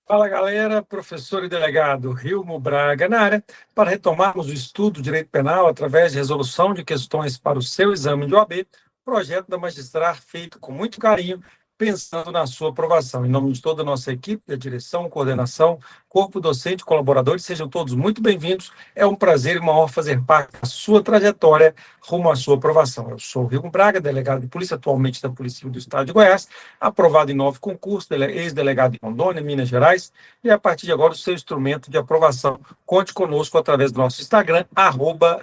Fala galera, professor e delegado Rilmo Braga na área, para retomarmos o estudo do direito penal através de resolução de questões para o seu exame de OAB, projeto da magistrar feito com muito carinho, pensando na sua aprovação. Em nome de toda a nossa equipe, da direção, coordenação, corpo docente, colaboradores, sejam todos muito bem-vindos. É um prazer e uma honra fazer parte da sua trajetória rumo à sua aprovação. Eu sou Rilmo Braga, delegado de polícia, atualmente da Polícia Civil do Estado de Goiás, aprovado em 9 concursos, ex-delegado em Rondônia, Minas Gerais, e a partir de agora o seu instrumento de aprovação. Conte conosco através do nosso Instagram,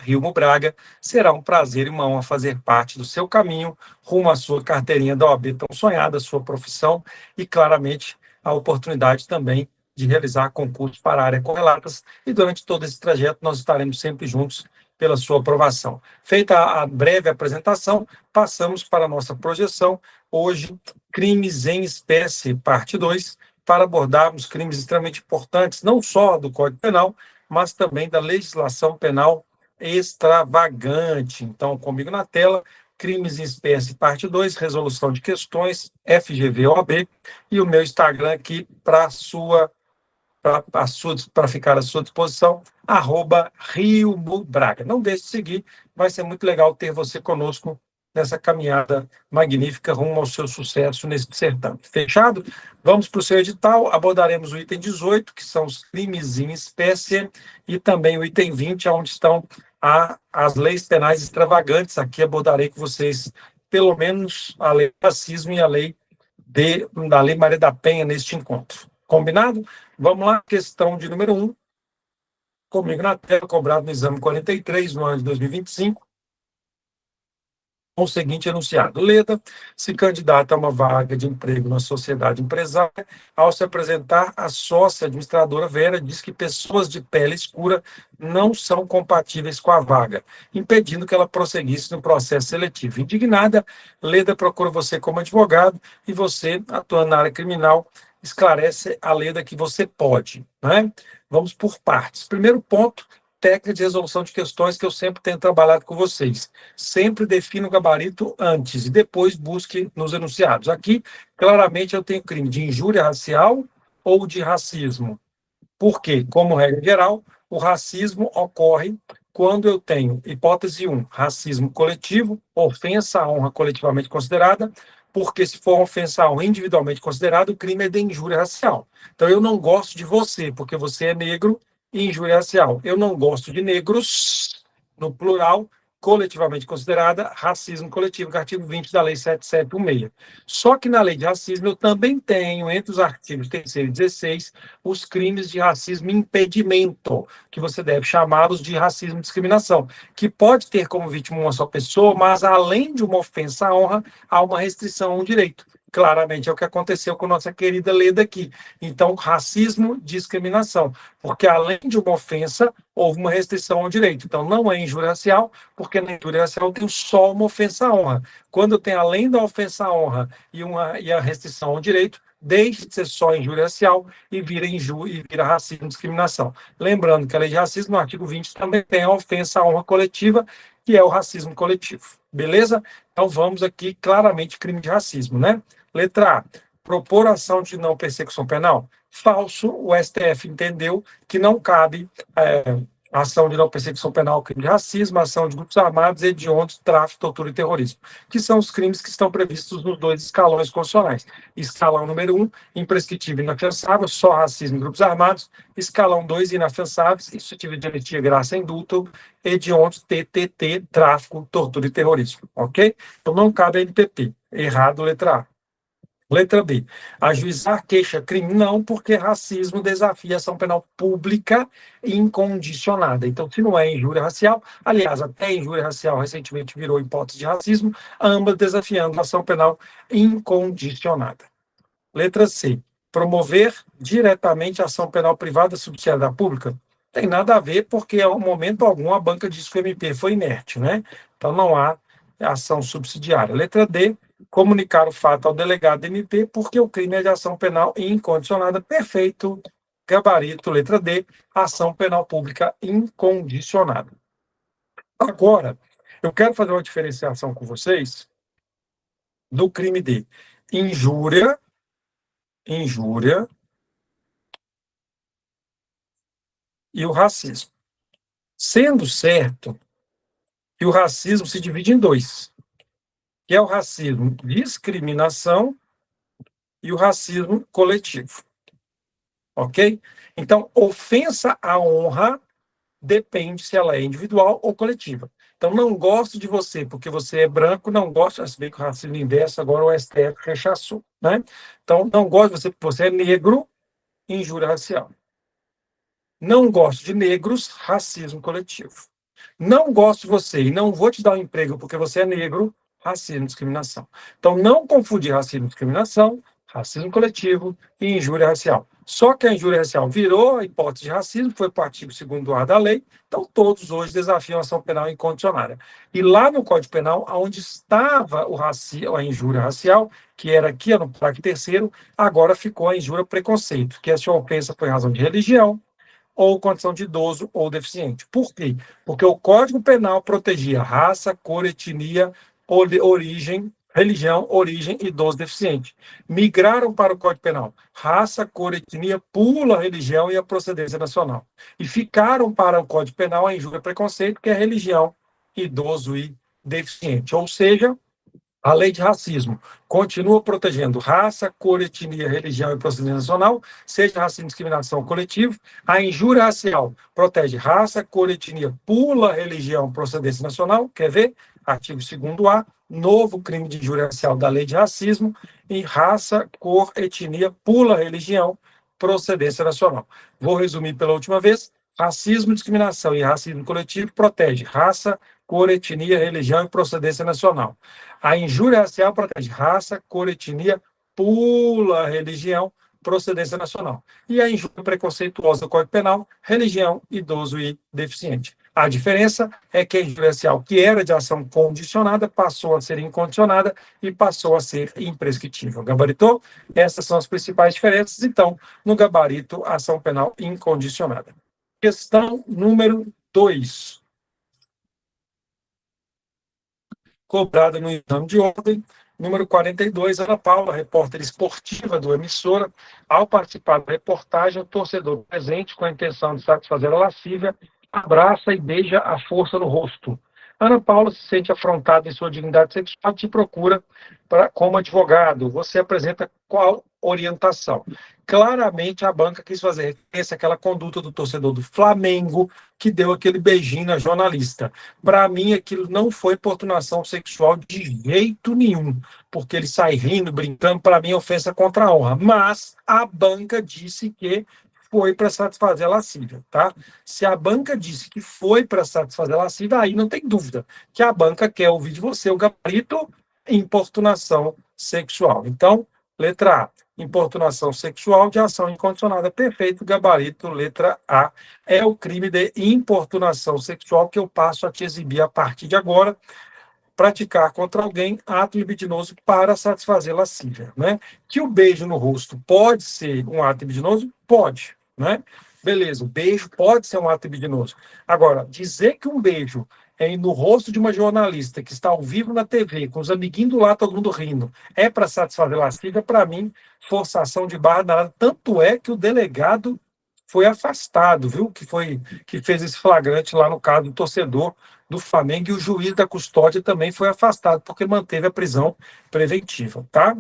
@RilmoBraga. Será um prazer e uma honra fazer parte do seu caminho rumo à sua carteirinha da OAB tão sonhada, sua profissão e, claramente, a oportunidade também de realizar concursos para a área correlatas, e durante todo esse trajeto nós estaremos sempre juntos pela sua aprovação. Feita a breve apresentação, passamos para a nossa projeção. Hoje, crimes em espécie, parte 2, para abordarmos crimes extremamente importantes, não só do Código Penal, mas também da legislação penal extravagante. Então, comigo na tela, crimes em espécie, parte 2, resolução de questões, FGV-OAB, e o meu Instagram aqui para ficar à sua disposição, @RioMuBraga. Não deixe de seguir, vai ser muito legal ter você conosco nessa caminhada magnífica rumo ao seu sucesso nesse certame. Fechado? Vamos para o seu edital, abordaremos o item 18, que são os crimes em espécie, e também o item 20, onde estão as leis penais extravagantes. Aqui abordarei com vocês, pelo menos, a lei do racismo e a lei da Lei Maria da Penha neste encontro. Combinado? Vamos lá, questão de número 1, comigo na tela, cobrado no exame 43, no ano de 2025, com o seguinte enunciado: Leda se candidata a uma vaga de emprego na sociedade empresária. Ao se apresentar, a sócia administradora Vera diz que pessoas de pele escura não são compatíveis com a vaga, impedindo que ela prosseguisse no processo seletivo. Indignada, Leda procura você como advogado e você, atuando na área criminal, esclarece a Leda que você pode, né? Vamos por partes. Primeiro ponto: técnica de resolução de questões que eu sempre tenho trabalhado com vocês. Sempre defina o gabarito antes e depois busque nos enunciados. Aqui, claramente, eu tenho crime de injúria racial ou de racismo. Por quê? Como regra geral, o racismo ocorre quando eu tenho, hipótese 1, racismo coletivo, ofensa à honra coletivamente considerada, porque se for ofensa à honra individualmente considerada, o crime é de injúria racial. Então, eu não gosto de você, porque você é negro, e injúria racial. Eu não gosto de negros, no plural, coletivamente considerada, racismo coletivo, que é o artigo 20 da Lei 7716. Só que na lei de racismo eu também tenho, entre os artigos 3º e 16, os crimes de racismo e impedimento, que você deve chamá-los de racismo e discriminação, que pode ter como vítima uma só pessoa, mas além de uma ofensa à honra, há uma restrição a um direito. Claramente é o que aconteceu com nossa querida Leda aqui. Então, racismo, discriminação, porque além de uma ofensa, houve uma restrição ao direito. Então, não é injúria racial, porque na injúria racial eu tenho só uma ofensa à honra. Quando eu tenho além da ofensa à honra e a restrição ao direito, deixa de ser só injúria racial e vira racismo e discriminação. Lembrando que a lei de racismo, no artigo 20, também tem a ofensa à honra coletiva, que é o racismo coletivo. Beleza? Então vamos aqui claramente crime de racismo, né? Letra A, propor ação de não persecução penal. Falso, o STF entendeu que não cabe ação de não persecução penal, crime de racismo, ação de grupos armados, hediondos, tráfico, tortura e terrorismo, que são os crimes que estão previstos nos 2 escalões constitucionais. Escalão número 1, imprescritível e inafiançável, só racismo e grupos armados. Escalão 2, inafiançáveis, suscetível de anistia, graça e indulto, hediondos, TTT, tráfico, tortura e terrorismo, ok? Então não cabe a NPP. Errado, letra A. Letra B, ajuizar queixa-crime não, porque racismo desafia a ação penal pública incondicionada. Então, se não é injúria racial, aliás, até injúria racial recentemente virou hipótese de racismo, ambas desafiando a ação penal incondicionada. Letra C, promover diretamente a ação penal privada subsidiária da pública. Tem nada a ver, porque, ao momento algum, a banca diz que o MP foi inerte, né? Então, não há ação subsidiária. Letra D, comunicar o fato ao delegado MP, porque o crime é de ação penal incondicionada. Perfeito. Gabarito, letra D, ação penal pública incondicionada. Agora, eu quero fazer uma diferenciação com vocês do crime de injúria, e o racismo. Sendo certo que o racismo se divide em dois, que é o racismo discriminação e o racismo coletivo. Ok? Então, ofensa à honra depende se ela é individual ou coletiva. Então, não gosto de você porque você é branco, não gosto, se bem que o racismo inverso agora o STF rechaçou, né? Então, não gosto de você porque você é negro, injúria racial. Não gosto de negros, racismo coletivo. Não gosto de você e não vou te dar um emprego porque você é negro, racismo e discriminação. Então, não confundir racismo e discriminação, racismo coletivo e injúria racial. Só que a injúria racial virou a hipótese de racismo, foi para o artigo 2º A da lei, então todos hoje desafiam a ação penal incondicionada. E lá no Código Penal, onde estava a injúria racial, que era aqui no parágrafo 3º, agora ficou a injúria preconceito, que é se a ofensa foi em razão de religião, ou condição de idoso ou deficiente. Por quê? Porque o Código Penal protegia raça, cor, etnia, origem, religião, origem, idoso, deficiente. Migraram para o Código Penal. Raça, cor, etnia, pula a religião e a procedência nacional. E ficaram para o Código Penal a injúria e preconceito, que é religião, idoso e deficiente. Ou seja, a lei de racismo continua protegendo raça, cor, etnia, religião e procedência nacional, seja racismo, discriminação coletivo. A injúria racial protege raça, cor, etnia, pula religião, procedência nacional. Quer ver? Artigo 2º A, novo crime de injúria racial da lei de racismo, e raça, cor, etnia, pula religião, procedência nacional. Vou resumir pela última vez. Racismo, discriminação e racismo coletivo protege raça, cor, etnia, religião e procedência nacional. A injúria racial protege raça, cor, etnia, pula religião, procedência nacional. E a injúria preconceituosa do Código Penal, religião, idoso e deficiente. A diferença é que a injúria racial, que era de ação condicionada, passou a ser incondicionada e passou a ser imprescritível. Gabaritou? Essas são as principais diferenças. Então, no gabarito, ação penal incondicionada. Questão número 2. Cobrada no exame de ordem. Número 42, Ana Paula, repórter esportiva do Emissora. Ao participar da reportagem, o torcedor presente, com a intenção de satisfazer a lascívia, abraça e beija a força no rosto. Ana Paula se sente afrontada em sua dignidade sexual e te procura como advogado. Você apresenta qual orientação? Claramente, a banca quis fazer referência àquela conduta do torcedor do Flamengo, que deu aquele beijinho na jornalista. Para mim, aquilo não foi importunação sexual de jeito nenhum, porque ele sai rindo, brincando, para mim, é ofensa contra a honra. Mas a banca disse que foi para satisfazer a lascívia, tá? Se a banca disse que foi para satisfazer a lascívia, aí não tem dúvida que a banca quer ouvir de você o gabarito importunação sexual. Então, letra A, importunação sexual de ação incondicionada. Perfeito, gabarito, letra A. É o crime de importunação sexual que eu passo a te exibir a partir de agora. Praticar contra alguém ato libidinoso para satisfazer lascívia, né? Que o beijo no rosto pode ser um ato libidinoso? Pode, né? Beleza, o beijo pode ser um ato libidinoso. Agora, dizer que um beijo é no rosto de uma jornalista que está ao vivo na TV, com os amiguinhos do lado, todo mundo rindo, é para satisfazer lascívia, para mim, forçação de barra nada. Tanto é que o delegado foi afastado, viu? Que fez esse flagrante lá no caso do torcedor do Flamengo, e o juiz da custódia também foi afastado, porque manteve a prisão preventiva, tá?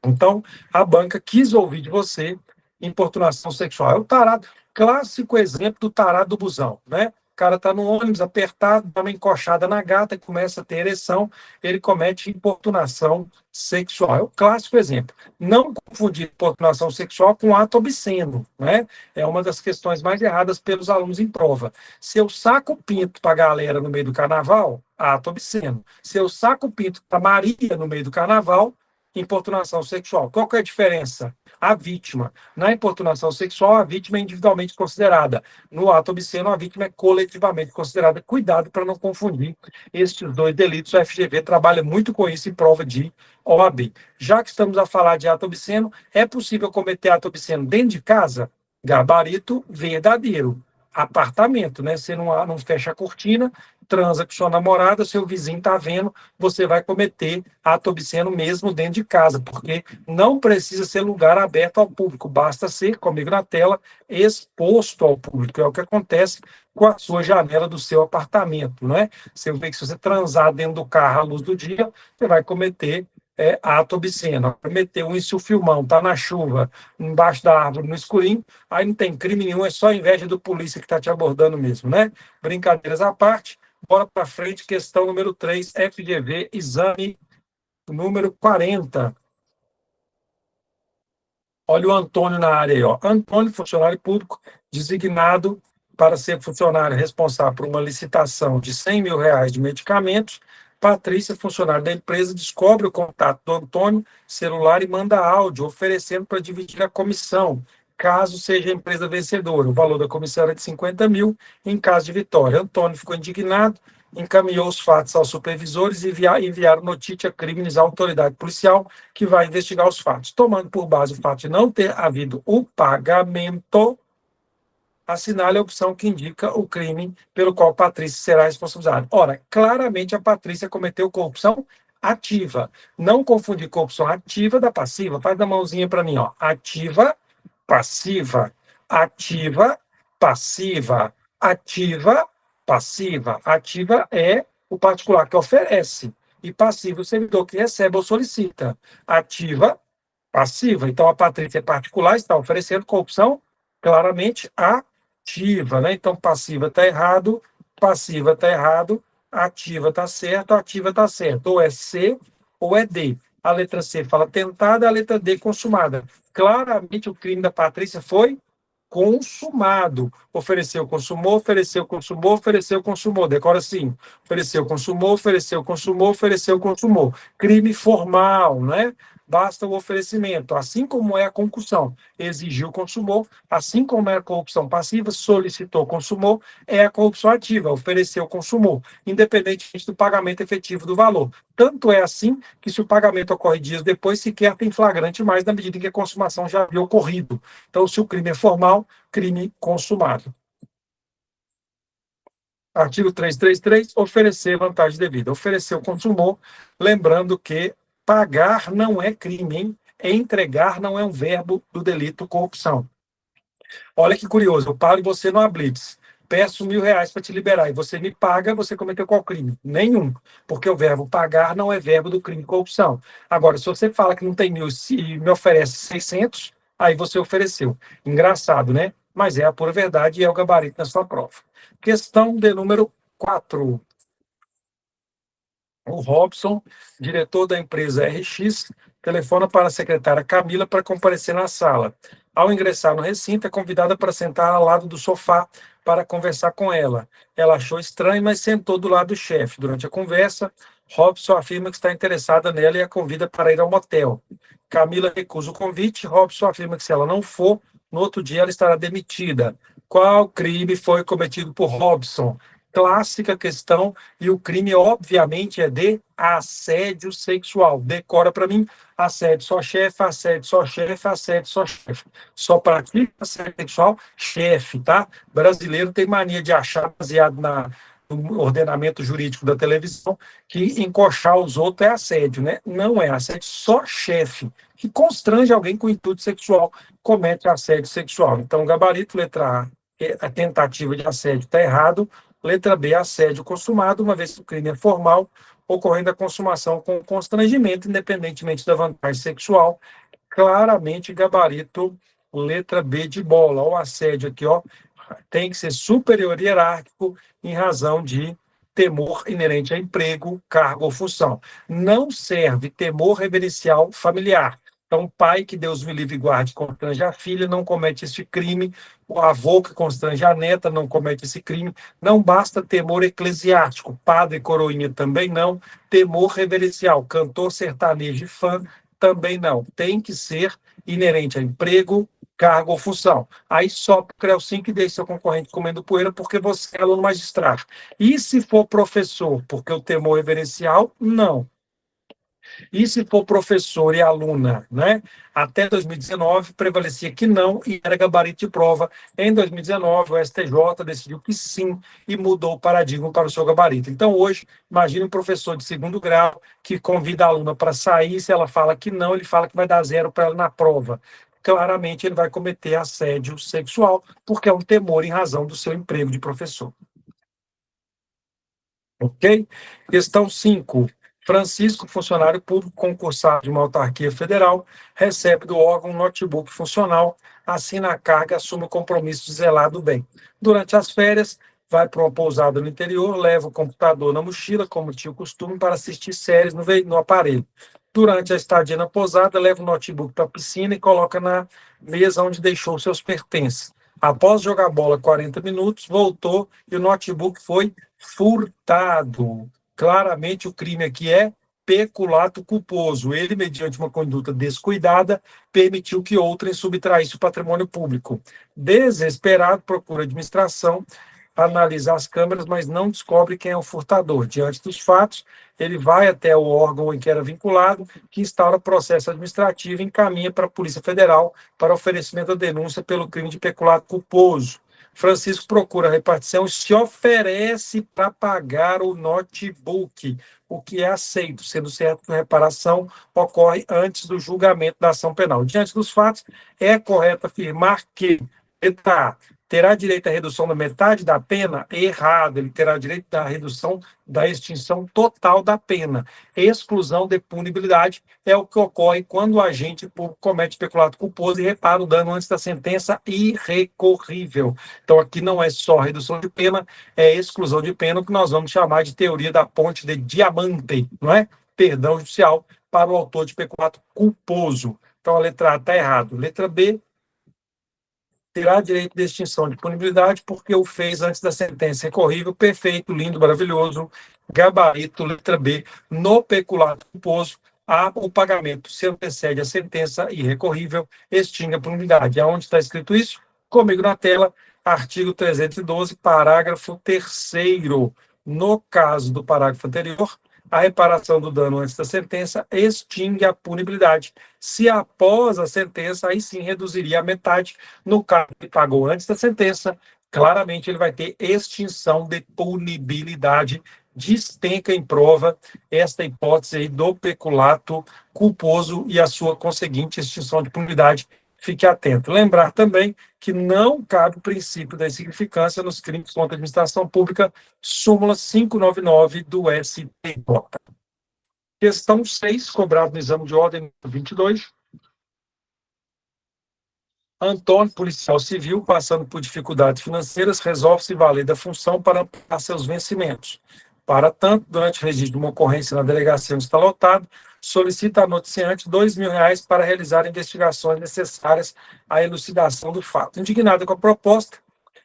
Então, a banca quis ouvir de você importunação sexual. É o tarado, clássico exemplo do tarado do busão, né? O cara está no ônibus apertado, dá uma encoxada na gata, começa a ter ereção, ele comete importunação sexual. É o clássico exemplo. Não confundir importunação sexual com ato obsceno, né? É uma das questões mais erradas pelos alunos em prova. Se eu saco o pinto para a galera no meio do carnaval, ato obsceno. Se eu saco o pinto para Maria no meio do carnaval, importunação sexual. Qual que é a diferença? A vítima. Na importunação sexual, a vítima é individualmente considerada. No ato obsceno, a vítima é coletivamente considerada. Cuidado para não confundir estes dois delitos. O FGV trabalha muito com isso em prova de OAB. Já que estamos a falar de ato obsceno, é possível cometer ato obsceno dentro de casa? Gabarito verdadeiro. Apartamento, né? Você não fecha a cortina transa com sua namorada, seu vizinho está vendo, você vai cometer ato obsceno mesmo dentro de casa, porque não precisa ser lugar aberto ao público, basta ser, comigo na tela, exposto ao público. É o que acontece com a sua janela do seu apartamento, não é? Você vê que se você transar dentro do carro à luz do dia, você vai cometer ato obsceno. Cometer um isso filmão, tá na chuva, embaixo da árvore, no escurinho, aí não tem crime nenhum, é só inveja do polícia que está te abordando mesmo, né? Brincadeiras à parte, bora para frente, questão número 3, FGV, exame número 40. Olha o Antônio na área aí, ó. Antônio, funcionário público, designado para ser funcionário responsável por uma licitação de R$ 100.000 de medicamentos. Patrícia, funcionária da empresa, descobre o contato do Antônio, celular, e manda áudio, oferecendo para dividir a comissão, caso seja a empresa vencedora. O valor da comissão era de 50 mil, em caso de vitória. Antônio ficou indignado, encaminhou os fatos aos supervisores e enviaram notícia crimes à autoridade policial, que vai investigar os fatos. Tomando por base o fato de não ter havido o pagamento, assinale a opção que indica o crime pelo qual Patrícia será responsabilizada. Ora, claramente a Patrícia cometeu corrupção ativa. Não confundir corrupção ativa da passiva. Faz da mãozinha para mim, ó. Ativa, passiva. Ativa, passiva. Ativa, passiva. Ativa é o particular que oferece. E passiva, o servidor que recebe ou solicita. Ativa, passiva. Então, a Patrícia é particular, está oferecendo corrupção claramente ativa, né? Então, passiva está errado, passiva está errado, ativa está certo, ativa está certo. Ou é C ou é D. A letra C fala tentada, a letra D consumada. Claramente, o crime da Patrícia foi consumado. Ofereceu, consumou, ofereceu, consumou, ofereceu, consumou. Decora assim: ofereceu, consumou, ofereceu, consumou, ofereceu, consumou. Crime formal, né? Basta o oferecimento, assim como é a concussão. Exigiu, consumou, assim como é a corrupção passiva, solicitou, consumou, é a corrupção ativa, ofereceu, consumou, independentemente do pagamento efetivo do valor. Tanto é assim que, se o pagamento ocorre dias depois, sequer tem flagrante mais, na medida em que a consumação já havia ocorrido. Então, se o crime é formal, crime consumado. Artigo 333, oferecer vantagem devida. Ofereceu, consumou, lembrando que pagar não é crime, hein? Entregar não é um verbo do delito corrupção. Olha que curioso, eu paro você no Blitz, peço R$ 1.000 para te liberar, e você me paga, você cometeu qual crime? Nenhum, porque o verbo pagar não é verbo do crime de corrupção. Agora, se você fala que não tem 1.000 e me oferece 600, aí você ofereceu. Engraçado, né? Mas é a pura verdade e é o gabarito na sua prova. Questão de número 4. O Robson, diretor da empresa RX, telefona para a secretária Camila para comparecer na sala. Ao ingressar no recinto, é convidada para sentar ao lado do sofá para conversar com ela. Ela achou estranho, mas sentou do lado do chefe. Durante a conversa, Robson afirma que está interessada nela e a convida para ir ao motel. Camila recusa o convite. Robson afirma que, se ela não for, no outro dia ela estará demitida. Qual crime foi cometido por Robson? Clássica questão, e o crime, obviamente, é de assédio sexual. Decora para mim: assédio só chefe, assédio só chefe, assédio só chefe. Só pratica assédio sexual chefe, tá? Brasileiro tem mania de achar, baseado no ordenamento jurídico da televisão, que encoxar os outros é assédio, né? Não é assédio, só chefe, que constrange alguém com intuito sexual, comete assédio sexual. Então, gabarito, letra A, a tentativa de assédio está errado. Letra B, assédio consumado, uma vez que o crime é formal, ocorrendo a consumação com constrangimento, independentemente da vantagem sexual. Claramente, gabarito, letra B de bola. O assédio aqui, ó, tem que ser superior e hierárquico em razão de temor inerente a emprego, cargo ou função. Não serve temor reverencial familiar. Então, pai que Deus me livre e guarde constrange a filha não comete esse crime, o avô que constrange a neta não comete esse crime. Não basta temor eclesiástico, padre e coroinha também não. Temor reverencial, cantor sertanejo e fã também não. Tem que ser inerente a emprego, cargo ou função. Aí só para o CREO 5 e deixe seu concorrente comendo poeira, porque você é aluno magistrado. E se for professor, porque o temor reverencial, não. E se for professor e aluna, né? Até 2019 prevalecia que não e era gabarito de prova. Em 2019, o STJ decidiu que sim e mudou o paradigma para o seu gabarito. Então, hoje, imagine um professor de segundo grau que convida a aluna para sair, se ela fala que não, ele fala que vai dar zero para ela na prova. Claramente, ele vai cometer assédio sexual, porque é um temor em razão do seu emprego de professor. Ok? Questão 5. Francisco, funcionário público concursado de uma autarquia federal, recebe do órgão um notebook funcional, assina a carga e assume o compromisso de zelar do bem. Durante as férias, vai para uma pousada no interior, leva o computador na mochila, como tinha o costume, para assistir séries no aparelho. Durante a estadia na pousada, leva o notebook para a piscina e coloca na mesa onde deixou seus pertences. Após jogar bola 40 minutos, voltou e o notebook foi furtado. Claramente, o crime aqui é peculato culposo. Ele, mediante uma conduta descuidada, permitiu que outrem subtraísse o patrimônio público. Desesperado, procura a administração, analisa as câmeras, mas não descobre quem é o furtador. Diante dos fatos, ele vai até o órgão em que era vinculado, que instaura processo administrativo e encaminha para a Polícia Federal para oferecimento da denúncia pelo crime de peculato culposo. Francisco procura a repartição e se oferece para pagar o notebook, o que é aceito, sendo certo que a reparação ocorre antes do julgamento da ação penal. Diante dos fatos, é correto afirmar que, letra A, terá direito à redução da metade da pena? Errado, ele terá direito à redução da extinção total da pena. Exclusão de punibilidade é o que ocorre quando o agente público comete peculato culposo e repara o dano antes da sentença irrecorrível. Então, aqui não é só redução de pena, é exclusão de pena, o que nós vamos chamar de teoria da ponte de diamante, não é? Perdão judicial para o autor de peculato culposo. Então, a letra A está errado. Letra B, terá direito de extinção de punibilidade porque o fez antes da sentença recorrível, perfeito, lindo, maravilhoso, gabarito, letra B, no peculato culposo, o pagamento se antecede a sentença irrecorrível, extingue a punibilidade. Aonde está escrito isso? Comigo na tela, artigo 312, parágrafo 3º. No caso do parágrafo anterior, a reparação do dano antes da sentença extingue a punibilidade. Se após a sentença, aí sim reduziria a metade. No caso que pagou antes da sentença, claramente ele vai ter extinção de punibilidade. Despenca em prova esta hipótese aí do peculato culposo e a sua conseguinte extinção de punibilidade. Fique atento. Lembrar também que não cabe o princípio da insignificância nos crimes contra a administração pública, súmula 599 do STJ. Questão 6, cobrado no exame de ordem 22. Antônio, policial civil, passando por dificuldades financeiras, resolve se valer da função para ampliar seus vencimentos. Para tanto, durante o registro de uma ocorrência na delegacia onde está lotado, solicita a noticiante R$ 2.000 para realizar investigações necessárias à elucidação do fato. Indignada com a proposta,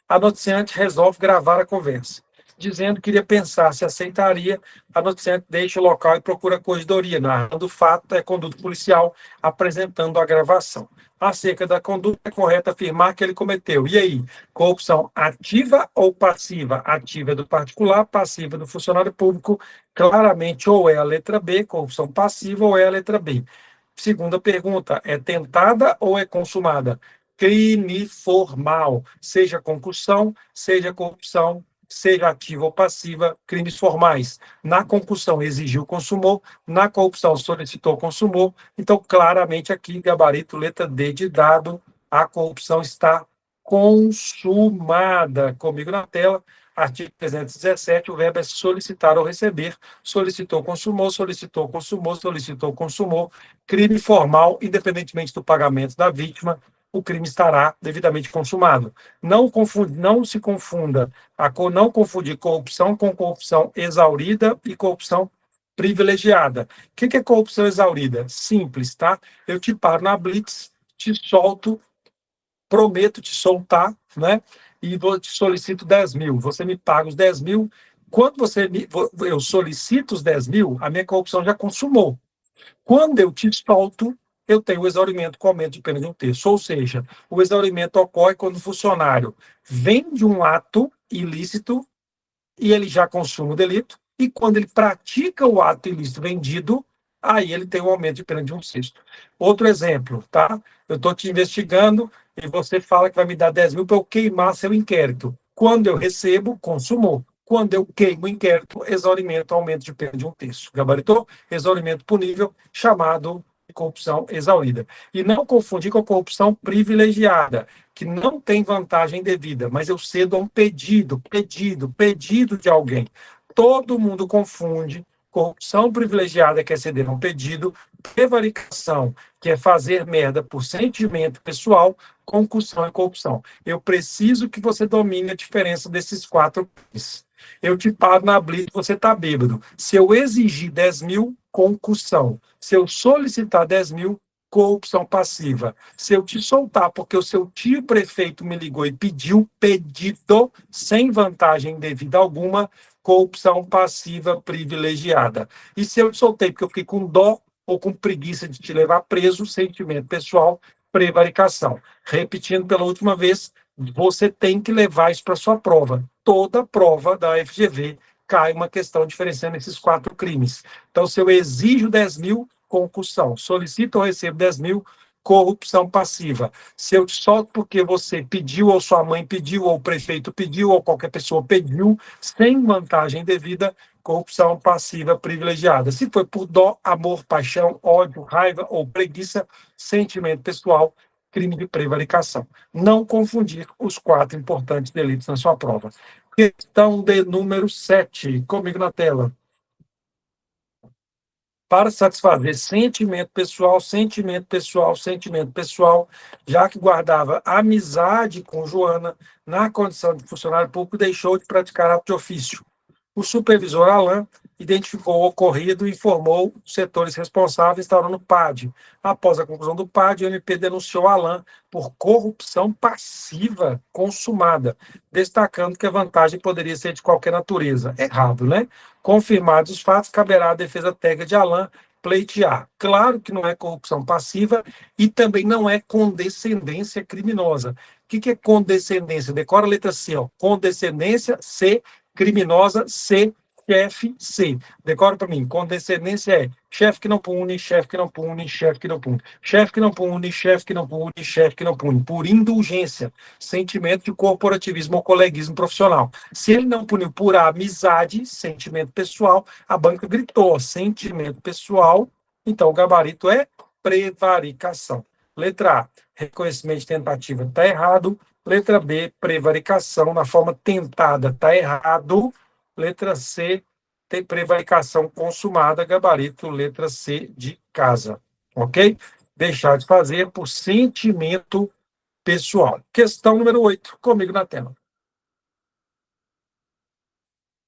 a noticiante resolve gravar a conversa. Dizendo que iria pensar se aceitaria, a noticiante deixa o local e procura a corregedoria, narrando o fato, é conduta policial, apresentando a gravação. Acerca da conduta, é correto afirmar que ele cometeu. E aí, corrupção ativa ou passiva? Ativa é do particular, passiva é do funcionário público. Claramente, ou é a letra B, corrupção passiva, ou é a letra B. Segunda pergunta, é tentada ou é consumada? Crime formal, seja concussão, seja corrupção, seja ativa ou passiva, crimes formais. Na concussão exigiu, consumou, na corrupção solicitou, consumou. Então, claramente aqui, gabarito, letra D de dado, a corrupção está consumada. Comigo na tela, artigo 317, o verbo é solicitar ou receber. Solicitou, consumou, solicitou, consumou, solicitou, consumou. Crime formal, independentemente do pagamento da vítima, o crime estará devidamente consumado. Não se confunda, não confundir corrupção com corrupção exaurida e corrupção privilegiada. O que é corrupção exaurida? Simples, tá? Eu te paro na blitz, te solto, prometo te soltar, né? E te solicito 10 mil. Você me paga os 10 mil. Quando eu solicito os 10 mil, a minha corrupção já consumou. Quando eu te solto, eu tenho o exaurimento com aumento de pena de 1/3. Ou seja, o exaurimento ocorre quando o funcionário vende um ato ilícito e ele já consome o delito, e quando ele pratica o ato ilícito vendido, aí ele tem um aumento de pena de 1/6. Outro exemplo, tá? Eu estou te investigando e você fala que vai me dar 10 mil para eu queimar seu inquérito. Quando eu recebo, consumou. Quando eu queimo o inquérito, exaurimento, aumento de pena de 1/3. Gabaritou? Exaurimento punível, chamado de corrupção exaurida. E não confundir com a corrupção privilegiada, que não tem vantagem devida, mas eu cedo a um pedido de alguém. Todo mundo confunde corrupção privilegiada, que é ceder a um pedido, prevaricação, que é fazer merda por sentimento pessoal, concussão e corrupção. Eu preciso que você domine a diferença desses 4 P's. Eu te paro na blitz, você está bêbado. Se eu exigir 10 mil, concussão. Se eu solicitar 10 mil, corrupção passiva. Se eu te soltar porque o seu tio prefeito me ligou e pediu pedido sem vantagem devida alguma, corrupção passiva privilegiada. E se eu te soltei porque eu fiquei com dó ou com preguiça de te levar preso, sentimento pessoal, prevaricação. Repetindo pela última vez, você tem que levar isso para sua prova. Toda prova da FGV cai uma questão diferenciando esses 4 crimes. Então, se eu exijo 10 mil, concussão. Solicito ou recebo 10 mil, corrupção passiva. Se eu te solto porque você pediu, ou sua mãe pediu, ou o prefeito pediu, ou qualquer pessoa pediu, sem vantagem devida, corrupção passiva privilegiada. Se foi por dó, amor, paixão, ódio, raiva ou preguiça, sentimento pessoal, crime de prevaricação. Não confundir os 4 importantes delitos na sua prova. Questão de número 7, comigo na tela. Para satisfazer sentimento pessoal, já que guardava amizade com Joana, na condição de funcionário público, deixou de praticar ato de ofício. O supervisor Alain identificou o ocorrido e informou os setores responsáveis, instaurando o PAD. Após a conclusão do PAD, o MP denunciou Alain por corrupção passiva consumada, destacando que a vantagem poderia ser de qualquer natureza. Errado, né? Confirmados os fatos, caberá à defesa técnica de Alain pleitear. Claro que não é corrupção passiva e também não é condescendência criminosa. O que é condescendência? Decora a letra C. Ó. Condescendência, C, criminosa, C, chefe, C. Decora para mim. Condescendência é chefe que não pune, chefe que não pune, chefe que não pune. Chefe que não pune, chefe que não pune, chefe que não pune. Por indulgência. Sentimento de corporativismo ou coleguismo profissional. Se ele não puniu por amizade, sentimento pessoal, a banca gritou, sentimento pessoal, então o gabarito é prevaricação. Letra A, reconhecimento de tentativa, está errado. Letra B, prevaricação na forma tentada, está errado. Letra C, tem prevaricação consumada, gabarito, letra C de casa. Ok? Deixar de fazer por sentimento pessoal. Questão número 8, comigo na tela.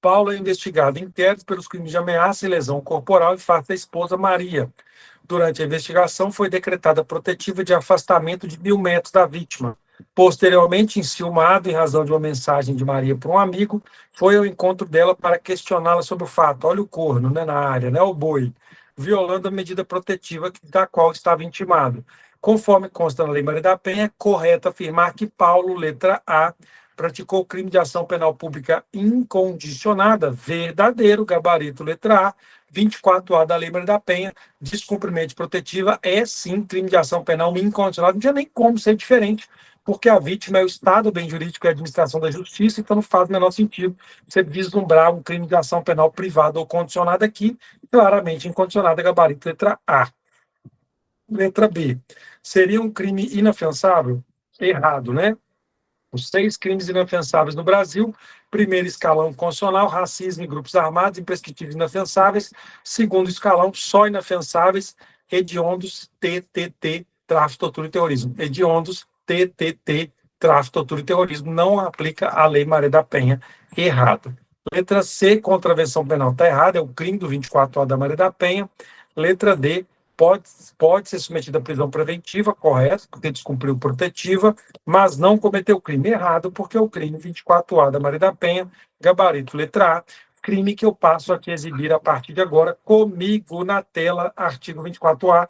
Paulo é investigado em inquérito pelos crimes de ameaça e lesão corporal em face da esposa Maria. Durante a investigação, foi decretada protetiva de afastamento de 1.000 metros da vítima. Posteriormente, enciumado em razão de uma mensagem de Maria para um amigo, foi ao encontro dela para questioná-la sobre o fato. Olha o corno, né, na área, né, o boi, violando a medida protetiva da qual estava intimado. Conforme consta na Lei Maria da Penha, é correto afirmar que Paulo, letra A, praticou crime de ação penal pública incondicionada, verdadeiro, gabarito, letra A, 24A da Lei Maria da Penha, descumprimento protetiva é sim crime de ação penal incondicionada, não tinha nem como ser diferente, porque a vítima é o Estado, o bem jurídico e a administração da justiça, então não faz o menor sentido você vislumbrar um crime de ação penal privada ou condicionada aqui, claramente incondicionada, gabarito, letra A. Letra B, seria um crime inafiançável? Errado, né? Os 6 crimes inafiançáveis no Brasil: primeiro escalão constitucional, racismo e grupos armados, imprescritíveis inafiançáveis; segundo escalão, só inafiançáveis, hediondos, TTT, tráfico, tortura e terrorismo. Hediondos, TTT, tráfico, tortura e terrorismo. Não aplica a Lei Maria da Penha. Errado. Letra C, contravenção penal, está errada, é o crime do 24A da Maria da Penha. Letra D, pode ser submetido à prisão preventiva, correto, porque descumpriu protetiva, mas não cometeu crime. Errado, porque é o crime 24A da Maria da Penha, gabarito letra A, crime que eu passo aqui a exibir a partir de agora, comigo na tela, artigo 24A,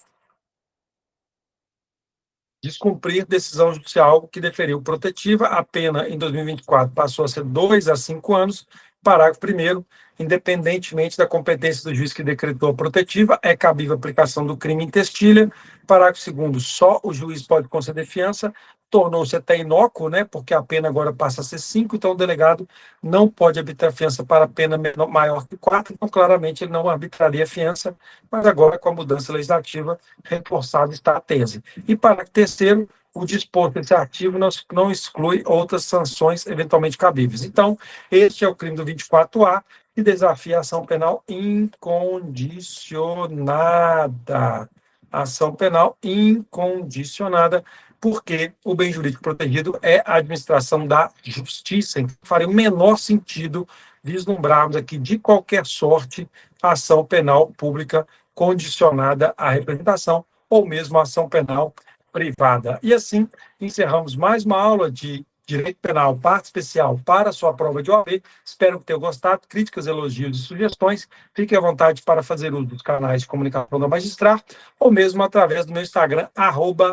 descumprir decisão judicial que deferiu protetiva. A pena em 2024 passou a ser 2 a 5 anos, Parágrafo 1º, independentemente da competência do juiz que decretou a protetiva, é cabível a aplicação do crime em testilha. Parágrafo 2º, só o juiz pode conceder fiança. Tornou-se até inócuo, né, porque a pena agora passa a ser 5, então o delegado não pode arbitrar fiança para pena maior que 4, então claramente ele não arbitraria fiança, mas agora com a mudança legislativa reforçada está a tese. E parágrafo 3º, o disposto desse artigo não exclui outras sanções eventualmente cabíveis. Então, este é o crime do 24A, que desafia a ação penal incondicionada. Ação penal incondicionada, porque o bem jurídico protegido é a administração da justiça. Então, faria o menor sentido vislumbrarmos aqui, de qualquer sorte, a ação penal pública condicionada à representação, ou mesmo a ação penal privada. E assim, encerramos mais uma aula de Direito Penal, parte especial para a sua prova de OAB. Espero que tenham gostado. Críticas, elogios e sugestões, fiquem à vontade para fazer uso dos canais de comunicação da Magistrar, ou mesmo através do meu Instagram,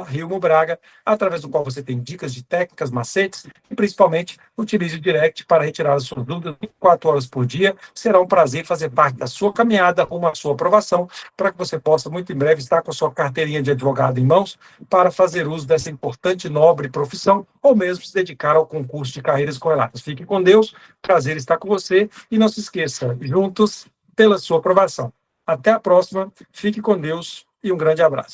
@RilmoBraga, através do qual você tem dicas de técnicas, macetes, e principalmente utilize o direct para retirar as suas dúvidas 24 horas por dia. Será um prazer fazer parte da sua caminhada rumo à sua aprovação, para que você possa, muito em breve, estar com a sua carteirinha de advogado em mãos, para fazer uso dessa importante e nobre profissão, ou mesmo se dedicar ao concurso de carreiras correlatas. Fique com Deus, prazer estar com você, e não se esqueça, juntos pela sua aprovação. Até a próxima, fique com Deus e um grande abraço.